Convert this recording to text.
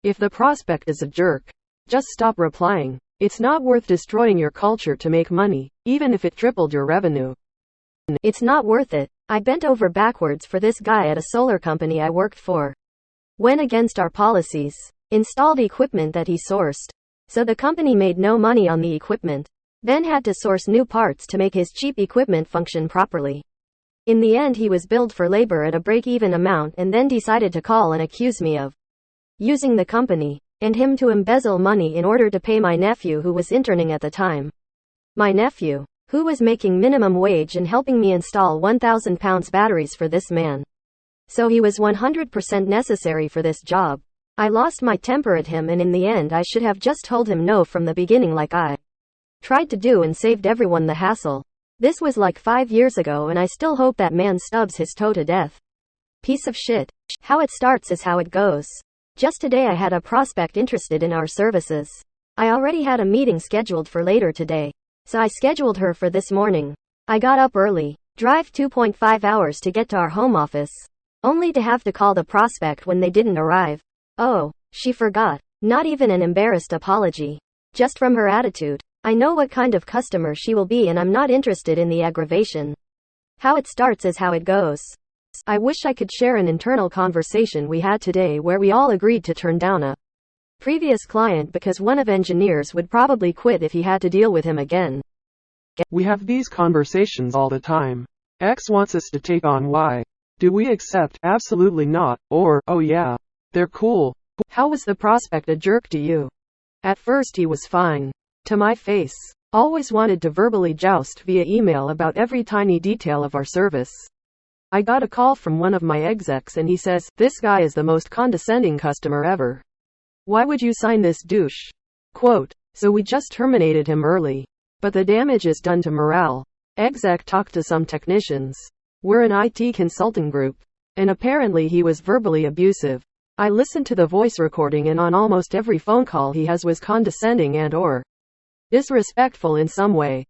If the prospect is a jerk, just stop replying. It's not worth destroying your culture to make money, even if it tripled your revenue. It's not worth it. I bent over backwards for this guy at a solar company I worked for. Went against our policies. Installed equipment that he sourced. So the company made no money on the equipment. Then had to source new parts to make his cheap equipment function properly. In the end he was billed for labor at a break-even amount and then decided to call and accuse me of using the company and him to embezzle money in order to pay my nephew who was interning at the time. My nephew, who was making minimum wage and helping me install 1,000 pounds batteries for this man. So he was 100% necessary for this job. I lost my temper at him and in the end I should have just told him no from the beginning like I tried to do and saved everyone the hassle. This was like 5 years ago and I still hope that man stubs his toe to death. Piece of shit. How it starts is how it goes. Just today I had a prospect interested in our services. I already had a meeting scheduled for later today. So I scheduled her for this morning. I got up early, drive 2.5 hours to get to our home office, only to have to call the prospect when they didn't arrive. Oh, she forgot. Not even an embarrassed apology. Just from her attitude, I know what kind of customer she will be and I'm not interested in the aggravation. How it starts is how it goes. I wish I could share an internal conversation we had today where we all agreed to turn down a previous client because one of engineers would probably quit if he had to deal with him again. We have these conversations all the time. X wants us to take on Y. Do we accept? Absolutely not. Or, oh yeah, they're cool. How was the prospect a jerk to you? At first he was fine. To my face. Always wanted to verbally joust via email about every tiny detail of our service. I got a call from one of my execs and he says, "This guy is the most condescending customer ever. Why would you sign this douche?" Quote. So we just terminated him early. But the damage is done to morale. Exec talked to some technicians. We're an IT consulting group. And apparently he was verbally abusive. I listened to the voice recording and on almost every phone call he has was condescending and or disrespectful in some way.